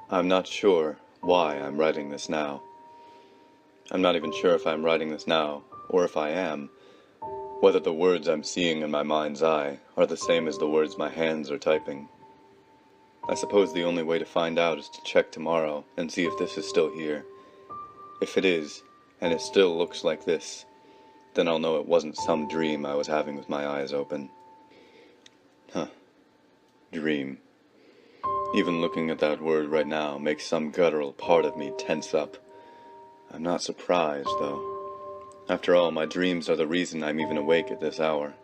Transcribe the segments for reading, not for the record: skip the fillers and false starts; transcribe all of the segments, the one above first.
I'm not sure why I'm writing this now. I'm not even sure if I'm writing this now, or if I am, whether the words I'm seeing in my mind's eye are the same as the words my hands are typing. I suppose the only way to find out is to check tomorrow and see if this is still here. If it is, and it still looks like this, then I'll know it wasn't some dream I was having with my eyes open. Dream. Even looking at that word right now makes some guttural part of me tense up. I'm not surprised, though. After all, my dreams are the reason I'm even awake at this hour.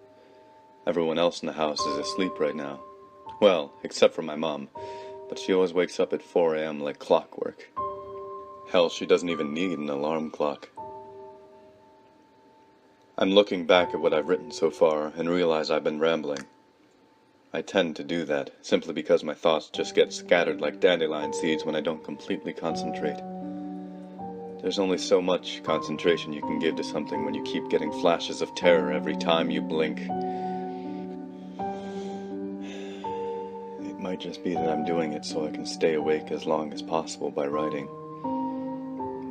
Everyone else in the house is asleep right now. Well, except for my mom, but she always wakes up at 4 a.m. like clockwork. Hell, she doesn't even need an alarm clock. I'm looking back at what I've written so far and realize I've been rambling. I tend to do that, simply because my thoughts just get scattered like dandelion seeds when I don't completely concentrate. There's only so much concentration you can give to something when you keep getting flashes of terror every time you blink. It might just be that I'm doing it so I can stay awake as long as possible by writing.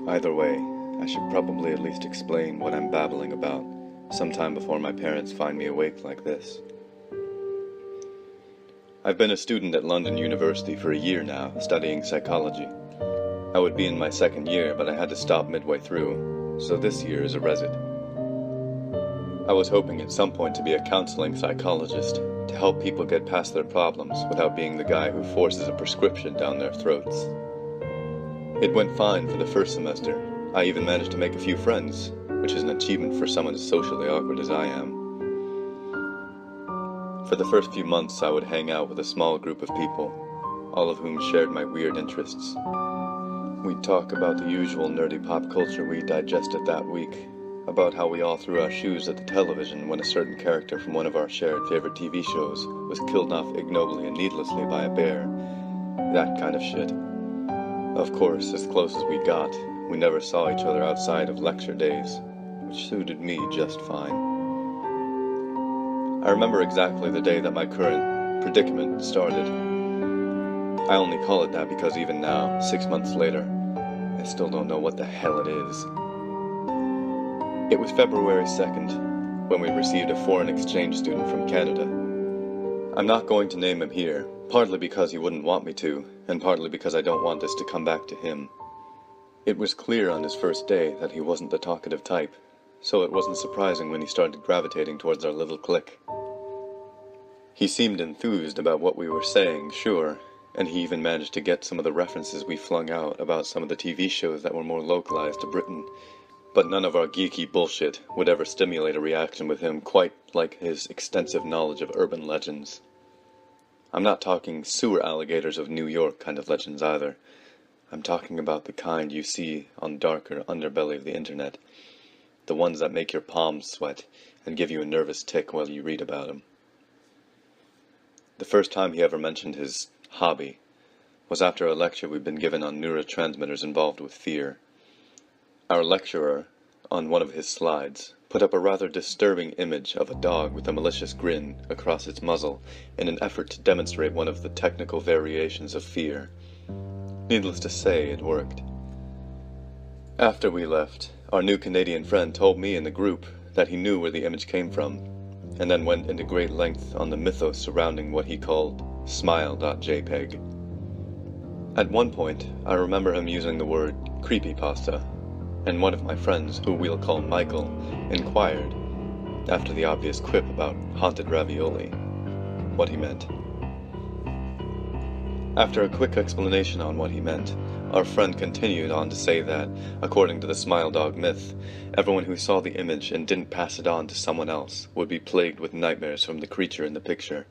Either way, I should probably at least explain what I'm babbling about sometime before my parents find me awake like this. I've been a student at London University for a year now, studying psychology. I would be in my second year, but I had to stop midway through, so this year is a resit. I was hoping at some point to be a counseling psychologist, to help people get past their problems without being the guy who forces a prescription down their throats. It went fine for the first semester. I even managed to make a few friends, which is an achievement for someone as socially awkward as I am. For the first few months, I would hang out with a small group of people, all of whom shared my weird interests. We'd talk about the usual nerdy pop culture we digested that week, about how we all threw our shoes at the television when a certain character from one of our shared favorite TV shows was killed off ignobly and needlessly by a bear. That kind of shit. Of course, as close as we got, we never saw each other outside of lecture days, which suited me just fine. I remember exactly the day that my current predicament started. I only call it that because even now, 6 months later, I still don't know what the hell it is. It was February 2nd, when we received a foreign exchange student from Canada. I'm not going to name him here, partly because he wouldn't want me to, and partly because I don't want this to come back to him. It was clear on his first day that he wasn't the talkative type, so it wasn't surprising when he started gravitating towards our little clique. He seemed enthused about what we were saying, sure, and he even managed to get some of the references we flung out about some of the TV shows that were more localized to Britain, but none of our geeky bullshit would ever stimulate a reaction with him quite like his extensive knowledge of urban legends. I'm not talking sewer alligators of New York kind of legends either. I'm talking about the kind you see on the darker underbelly of the internet, the ones that make your palms sweat and give you a nervous tic while you read about them. The first time he ever mentioned his hobby was after a lecture we'd been given on neurotransmitters involved with fear. Our lecturer, on one of his slides, put up a rather disturbing image of a dog with a malicious grin across its muzzle in an effort to demonstrate one of the technical variations of fear. Needless to say, it worked. After we left, our new Canadian friend told me in the group that he knew where the image came from, and then went into great length on the mythos surrounding what he called smile.jpg. At one point, I remember him using the word creepypasta, and one of my friends, who we'll call Michael, inquired, after the obvious quip about haunted ravioli, what he meant. After a quick explanation on what he meant, our friend continued on to say that, according to the Smile Dog myth, everyone who saw the image and didn't pass it on to someone else would be plagued with nightmares from the creature in the picture.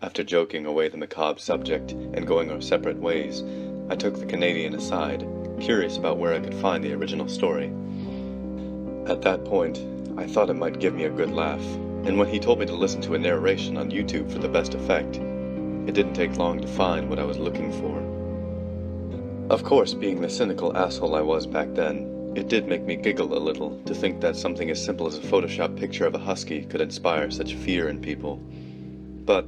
After joking away the macabre subject and going our separate ways, I took the Canadian aside, curious about where I could find the original story. At that point, I thought it might give me a good laugh, and when he told me to listen to a narration on YouTube for the best effect, it didn't take long to find what I was looking for. Of course, being the cynical asshole I was back then, it did make me giggle a little to think that something as simple as a Photoshop picture of a husky could inspire such fear in people. But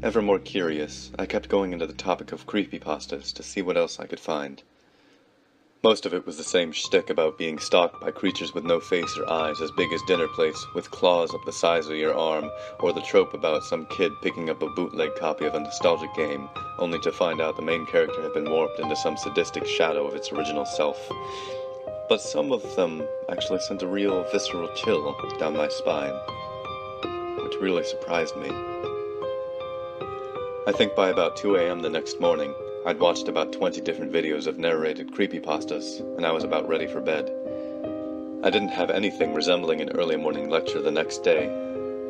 Ever more curious, I kept going into the topic of creepypastas to see what else I could find. Most of it was the same shtick about being stalked by creatures with no face or eyes as big as dinner plates, with claws up the size of your arm, or the trope about some kid picking up a bootleg copy of a nostalgic game, only to find out the main character had been warped into some sadistic shadow of its original self. But some of them actually sent a real visceral chill down my spine, which really surprised me. I think by about 2 a.m. the next morning, I'd watched about 20 different videos of narrated creepypastas, and I was about ready for bed. I didn't have anything resembling an early morning lecture the next day,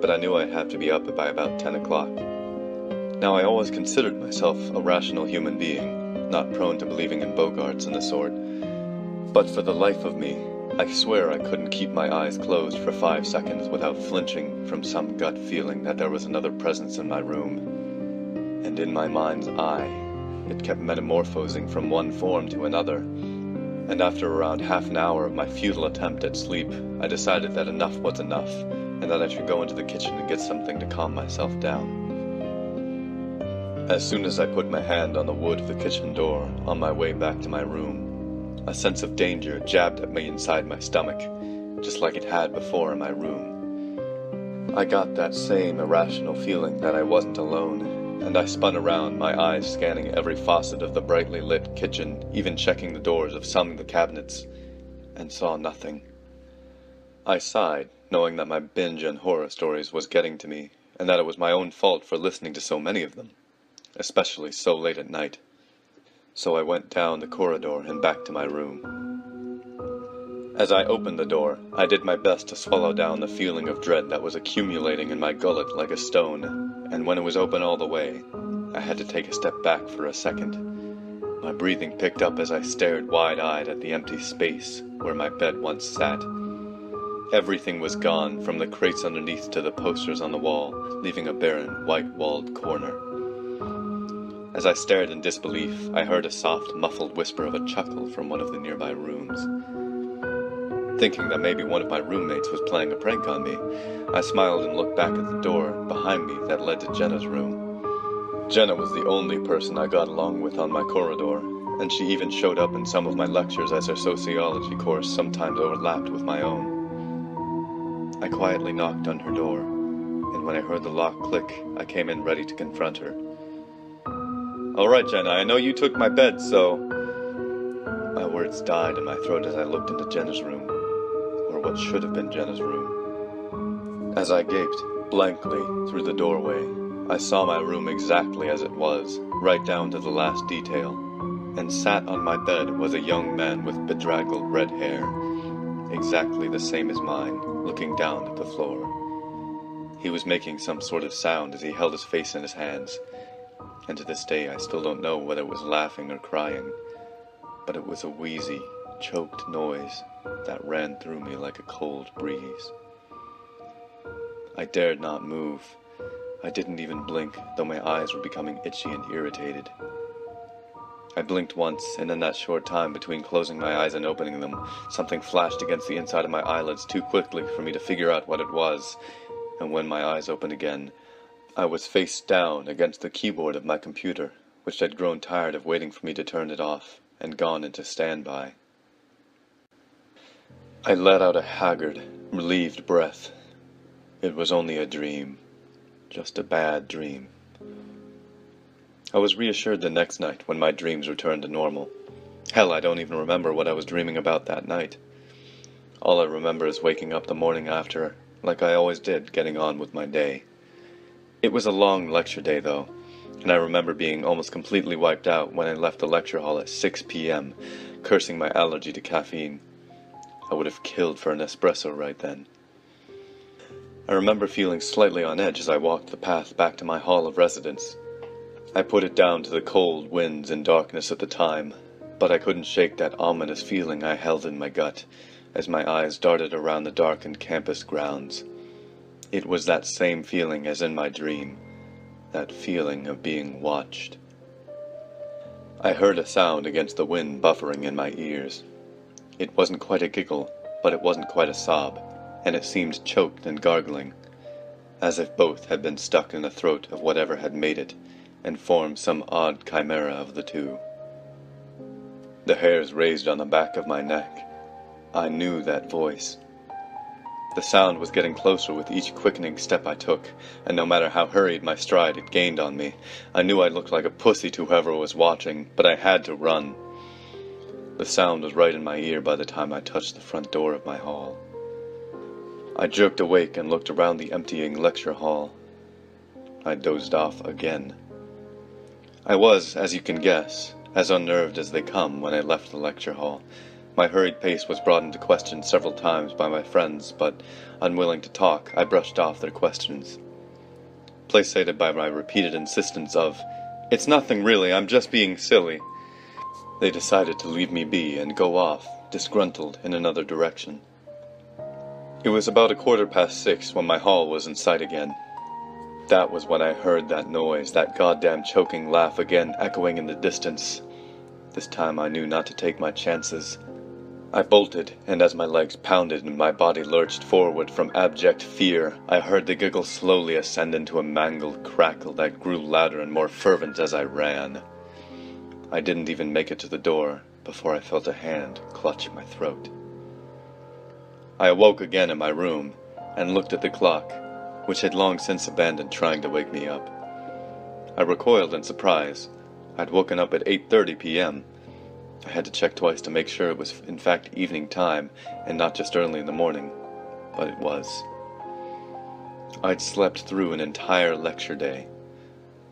but I knew I'd have to be up by about 10 o'clock. Now, I always considered myself a rational human being, not prone to believing in Bogarts and the sort, but for the life of me, I swear I couldn't keep my eyes closed for 5 seconds without flinching from some gut feeling that there was another presence in my room. And in my mind's eye, it kept metamorphosing from one form to another, and after around half an hour of my futile attempt at sleep, I decided that enough was enough, and that I should go into the kitchen and get something to calm myself down. As soon as I put my hand on the wood of the kitchen door, on my way back to my room, a sense of danger jabbed at me inside my stomach, just like it had before in my room. I got that same irrational feeling that I wasn't alone, and I spun around, my eyes scanning every faucet of the brightly lit kitchen, even checking the doors of some of the cabinets, and saw nothing. I sighed, knowing that my binge on horror stories was getting to me, and that it was my own fault for listening to so many of them, especially so late at night. So I went down the corridor and back to my room. As I opened the door, I did my best to swallow down the feeling of dread that was accumulating in my gullet like a stone, and when it was open all the way, I had to take a step back for a second. My breathing picked up as I stared wide-eyed at the empty space where my bed once sat. Everything was gone, from the crates underneath to the posters on the wall, leaving a barren, white-walled corner. As I stared in disbelief, I heard a soft, muffled whisper of a chuckle from one of the nearby rooms. Thinking that maybe one of my roommates was playing a prank on me, I smiled and looked back at the door behind me that led to Jenna's room. Jenna was the only person I got along with on my corridor, and she even showed up in some of my lectures as her sociology course sometimes overlapped with my own. I quietly knocked on her door, and when I heard the lock click, I came in ready to confront her. "All right, Jenna, I know you took my bed, so..." My words died in my throat as I looked into Jenna's room, or what should have been Jenna's room. As I gaped blankly through the doorway, I saw my room exactly as it was, right down to the last detail, and sat on my bed was a young man with bedraggled red hair, exactly the same as mine, looking down at the floor. He was making some sort of sound as he held his face in his hands, and to this day I still don't know whether it was laughing or crying, but it was a wheezy, choked noise that ran through me like a cold breeze. I dared not move. I didn't even blink, though my eyes were becoming itchy and irritated. I blinked once, and in that short time between closing my eyes and opening them, something flashed against the inside of my eyelids too quickly for me to figure out what it was, and when my eyes opened again, I was face down against the keyboard of my computer, which had grown tired of waiting for me to turn it off, and gone into standby. I let out a haggard, relieved breath. It was only a dream. Just a bad dream. I was reassured the next night when my dreams returned to normal. Hell, I don't even remember what I was dreaming about that night. All I remember is waking up the morning after, like I always did, getting on with my day. It was a long lecture day, though, and I remember being almost completely wiped out when I left the lecture hall at 6 p.m., cursing my allergy to caffeine. I would have killed for an espresso right then. I remember feeling slightly on edge as I walked the path back to my hall of residence. I put it down to the cold winds and darkness at the time, but I couldn't shake that ominous feeling I held in my gut as my eyes darted around the darkened campus grounds. It was that same feeling as in my dream, that feeling of being watched. I heard a sound against the wind buffering in my ears. It wasn't quite a giggle, but it wasn't quite a sob, and it seemed choked and gargling. as if both had been stuck in the throat of whatever had made it, and formed some odd chimera of the two. The hairs raised on the back of my neck. I knew that voice. The sound was getting closer with each quickening step I took, and no matter how hurried my stride, it gained on me. I knew I looked like a pussy to whoever was watching, but I had to run. The sound was right in my ear by the time I touched the front door of my hall. I jerked awake and looked around the emptying lecture hall. I dozed off again. I was, as you can guess, as unnerved as they come when I left the lecture hall. My hurried pace was brought into question several times by my friends, but, unwilling to talk, I brushed off their questions. Placated by my repeated insistence of, "It's nothing really, I'm just being silly," they decided to leave me be and go off, disgruntled, in another direction. It was about 6:15 when my hall was in sight again. That was when I heard that noise, that goddamn choking laugh again echoing in the distance. This time I knew not to take my chances. I bolted, and as my legs pounded and my body lurched forward from abject fear, I heard the giggle slowly ascend into a mangled crackle that grew louder and more fervent as I ran. I didn't even make it to the door before I felt a hand clutch my throat. I awoke again in my room and looked at the clock, which had long since abandoned trying to wake me up. I recoiled in surprise. I'd woken up at 8:30 p.m. I had to check twice to make sure it was in fact evening time and not just early in the morning, but it was. I'd slept through an entire lecture day.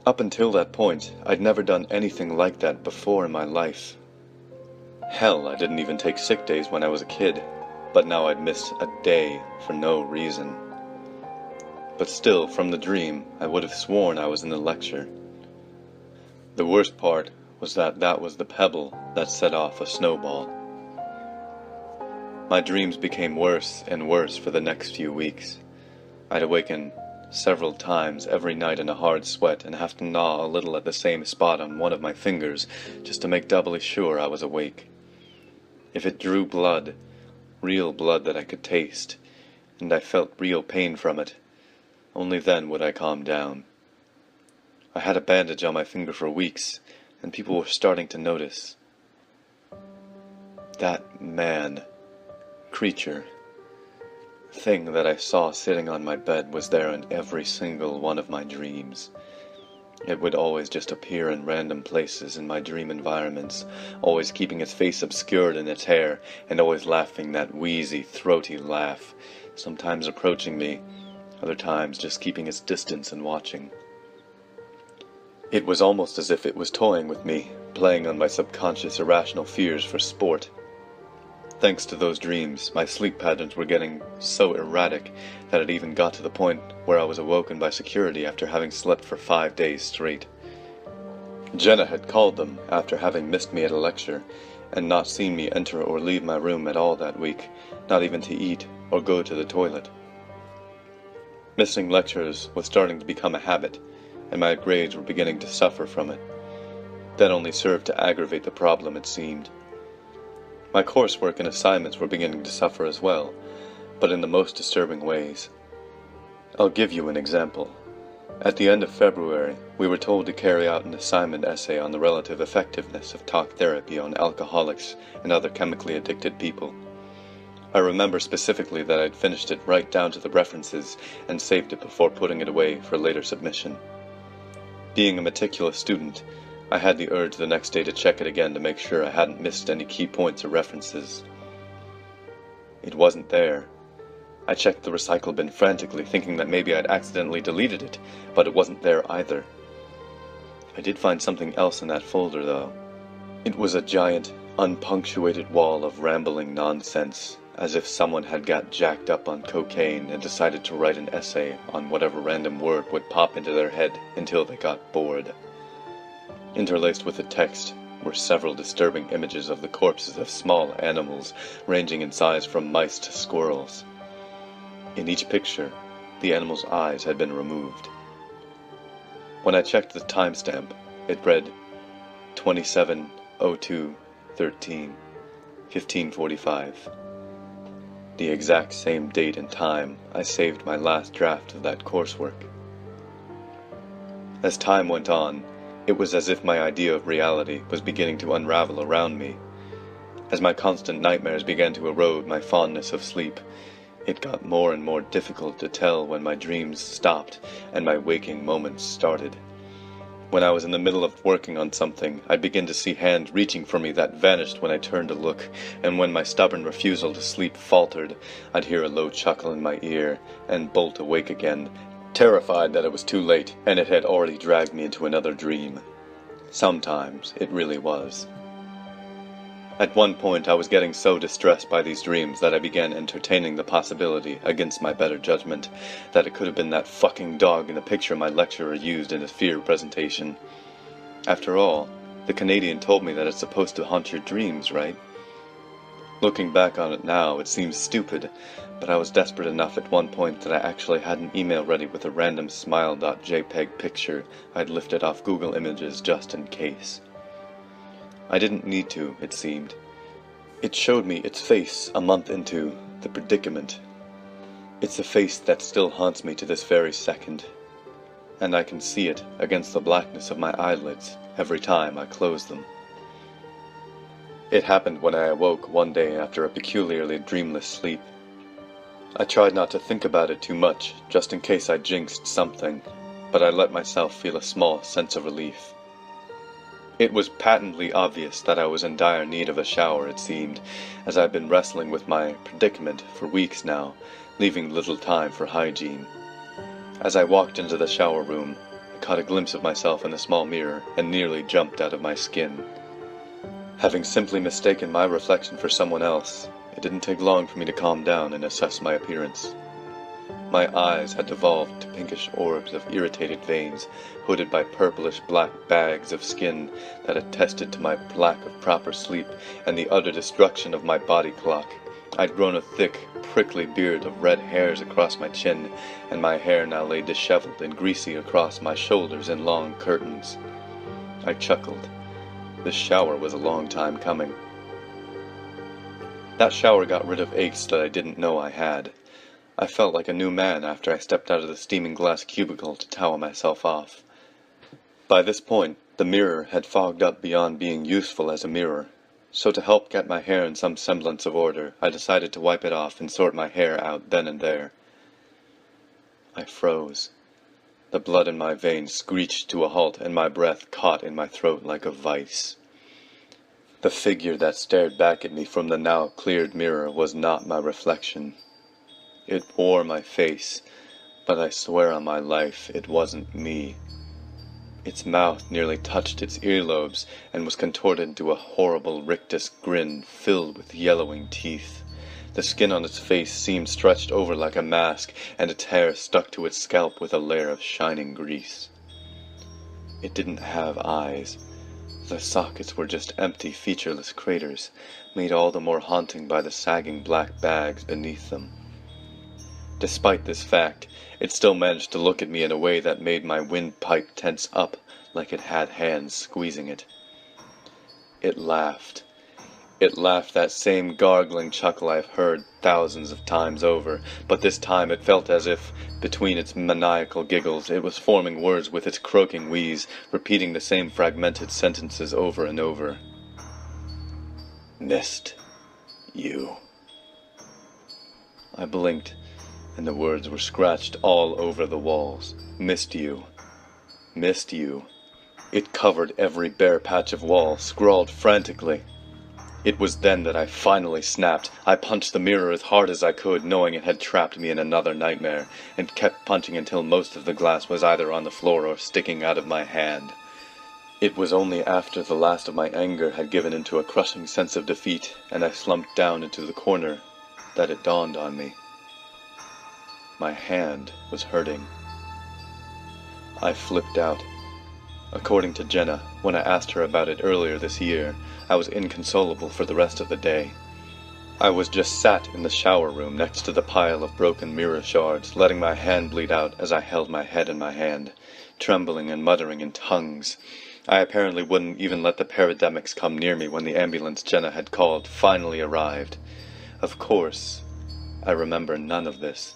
Up until that point, I'd never done anything like that before in my life. Hell, I didn't even take sick days when I was a kid, but now I'd missed a day for no reason. But still, from the dream, I would have sworn I was in the lecture. The worst part was that was the pebble that set off a snowball. My dreams became worse and worse for the next few weeks. I'd awaken several times every night in a hard sweat and have to gnaw a little at the same spot on one of my fingers just to make doubly sure I was awake. If it drew blood, real blood that I could taste, and I felt real pain from it, only then would I calm down. I had a bandage on my finger for weeks, and people were starting to notice. That man, creature, thing that I saw sitting on my bed was there in every single one of my dreams. It would always just appear in random places in my dream environments, always keeping its face obscured in its hair, and always laughing that wheezy, throaty laugh, sometimes approaching me, other times just keeping its distance and watching. It was almost as if it was toying with me, playing on my subconscious irrational fears for sport. Thanks to those dreams, my sleep patterns were getting so erratic that it even got to the point where I was awoken by security after having slept for 5 days straight. Jenna had called them after having missed me at a lecture, and not seen me enter or leave my room at all that week, not even to eat or go to the toilet. Missing lectures was starting to become a habit, and my grades were beginning to suffer from it. That only served to aggravate the problem, it seemed. My coursework and assignments were beginning to suffer as well, but in the most disturbing ways. I'll give you an example. At the end of February, we were told to carry out an assignment essay on the relative effectiveness of talk therapy on alcoholics and other chemically addicted people. I remember specifically that I'd finished it right down to the references and saved it before putting it away for later submission. Being a meticulous student, I had the urge the next day to check it again to make sure I hadn't missed any key points or references. It wasn't there. I checked the recycle bin frantically, thinking that maybe I'd accidentally deleted it, but it wasn't there either. I did find something else in that folder, though. It was a giant, unpunctuated wall of rambling nonsense, as if someone had got jacked up on cocaine and decided to write an essay on whatever random word would pop into their head until they got bored. Interlaced with the text were several disturbing images of the corpses of small animals ranging in size from mice to squirrels. In each picture, the animal's eyes had been removed. When I checked the timestamp, it read 27:02:13, 15:45. the exact same date and time I saved my last draft of that coursework. As time went on, it was as if my idea of reality was beginning to unravel around me. As my constant nightmares began to erode my fondness of sleep, it got more and more difficult to tell when my dreams stopped and my waking moments started. When I was in the middle of working on something, I'd begin to see hands reaching for me that vanished when I turned to look, and when my stubborn refusal to sleep faltered, I'd hear a low chuckle in my ear and bolt awake again, terrified that it was too late and it had already dragged me into another dream. Sometimes it really was. At one point I was getting so distressed by these dreams that I began entertaining the possibility, against my better judgment, that it could have been that fucking dog in the picture my lecturer used in his fear presentation. After all, the Canadian told me that it's supposed to haunt your dreams, right? Looking back on it now, it seems stupid, but I was desperate enough at one point that I actually had an email ready with a random smile.jpg picture I'd lifted off Google Images just in case. I didn't need to, it seemed. It showed me its face a month into the predicament. It's a face that still haunts me to this very second, and I can see it against the blackness of my eyelids every time I close them. It happened when I awoke one day after a peculiarly dreamless sleep. I tried not to think about it too much, just in case I jinxed something, but I let myself feel a small sense of relief. It was patently obvious that I was in dire need of a shower, it seemed, as I'd been wrestling with my predicament for weeks now, leaving little time for hygiene. As I walked into the shower room, I caught a glimpse of myself in a small mirror and nearly jumped out of my skin. Having simply mistaken my reflection for someone else, it didn't take long for me to calm down and assess my appearance. My eyes had devolved to pinkish orbs of irritated veins, hooded by purplish black bags of skin that attested to my lack of proper sleep and the utter destruction of my body clock. I'd grown a thick, prickly beard of red hairs across my chin, and my hair now lay disheveled and greasy across my shoulders in long curtains. I chuckled. This shower was a long time coming. That shower got rid of aches that I didn't know I had. I felt like a new man after I stepped out of the steaming glass cubicle to towel myself off. By this point, the mirror had fogged up beyond being useful as a mirror, so to help get my hair in some semblance of order, I decided to wipe it off and sort my hair out then and there. I froze. The blood in my veins screeched to a halt, and my breath caught in my throat like a vice. The figure that stared back at me from the now cleared mirror was not my reflection. It wore my face, but I swear on my life it wasn't me. Its mouth nearly touched its earlobes and was contorted into a horrible rictus grin filled with yellowing teeth. The skin on its face seemed stretched over like a mask, and its hair stuck to its scalp with a layer of shining grease. It didn't have eyes. The sockets were just empty, featureless craters, made all the more haunting by the sagging black bags beneath them. Despite this fact, it still managed to look at me in a way that made my windpipe tense up like it had hands squeezing it. It laughed. It laughed that same gargling chuckle I've heard thousands of times over, but this time it felt as if, between its maniacal giggles, it was forming words with its croaking wheeze, repeating the same fragmented sentences over and over. Missed you. I blinked, and the words were scratched all over the walls. Missed you. Missed you. It covered every bare patch of wall, scrawled frantically. It was then that I finally snapped. I punched the mirror as hard as I could, knowing it had trapped me in another nightmare, and kept punching until most of the glass was either on the floor or sticking out of my hand. It was only after the last of my anger had given into a crushing sense of defeat, and I slumped down into the corner, that it dawned on me. My hand was hurting. I flipped out. According to Jenna, when I asked her about it earlier this year, I was inconsolable for the rest of the day. I was just sat in the shower room next to the pile of broken mirror shards, letting my hand bleed out as I held my head in my hand, trembling and muttering in tongues. I apparently wouldn't even let the parademics come near me when the ambulance Jenna had called finally arrived. Of course, I remember none of this.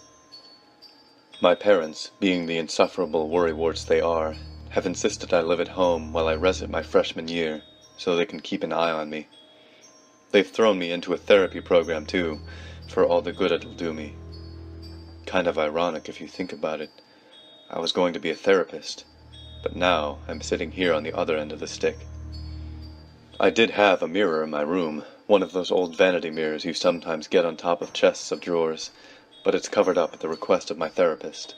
My parents, being the insufferable worrywarts they are, have insisted I live at home while I resit my freshman year, so they can keep an eye on me. They've thrown me into a therapy program too, for all the good it'll do me. Kind of ironic if you think about it. I was going to be a therapist, but now I'm sitting here on the other end of the stick. I did have a mirror in my room, one of those old vanity mirrors you sometimes get on top of chests of drawers, but it's covered up at the request of my therapist.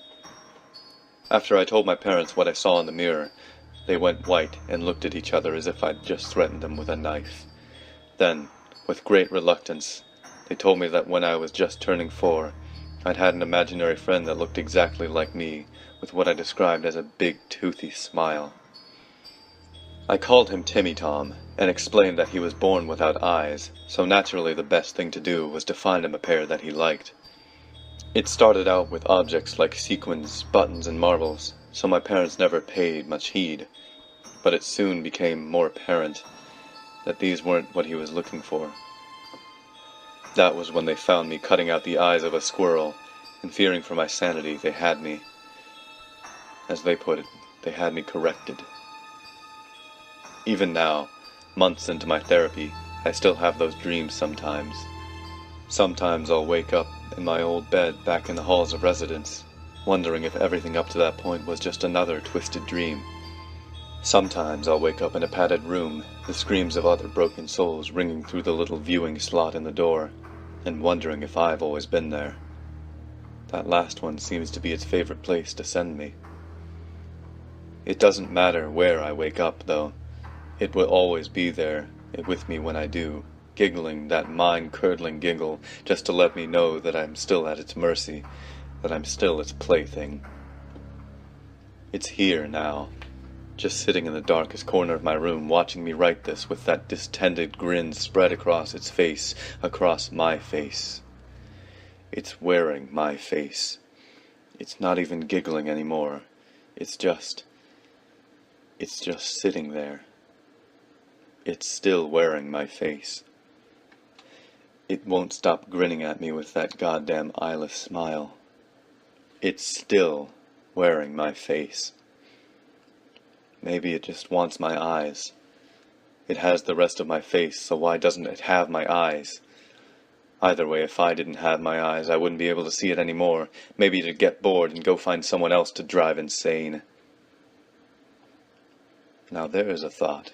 After I told my parents what I saw in the mirror, they went white and looked at each other as if I'd just threatened them with a knife. Then, with great reluctance, they told me that when I was just turning 4, I'd had an imaginary friend that looked exactly like me, with what I described as a big toothy smile. I called him Timmy Tom, and explained that he was born without eyes, so naturally the best thing to do was to find him a pair that he liked. It started out with objects like sequins, buttons, and marbles, so my parents never paid much heed, but it soon became more apparent that these weren't what he was looking for. That was when they found me cutting out the eyes of a squirrel, and fearing for my sanity, they had me, as they put it, they had me corrected. Even now, months into my therapy, I still have those dreams sometimes. Sometimes I'll wake up in my old bed back in the halls of residence, wondering if everything up to that point was just another twisted dream. Sometimes I'll wake up in a padded room, the screams of other broken souls ringing through the little viewing slot in the door, and wondering if I've always been there. That last one seems to be its favorite place to send me. It doesn't matter where I wake up, though. It will always be there, with me when I do, giggling that mind-curdling giggle, just to let me know that I'm still at its mercy, that I'm still its plaything. It's here now, just sitting in the darkest corner of my room, watching me write this with that distended grin spread across its face, across my face. It's wearing my face. It's not even giggling anymore. It's just sitting there. It's still wearing my face. It won't stop grinning at me with that goddamn eyeless smile. It's still wearing my face. Maybe it just wants my eyes. It has the rest of my face, so why doesn't it have my eyes? Either way, if I didn't have my eyes, I wouldn't be able to see it anymore. Maybe it'd get bored and go find someone else to drive insane. Now there's a thought.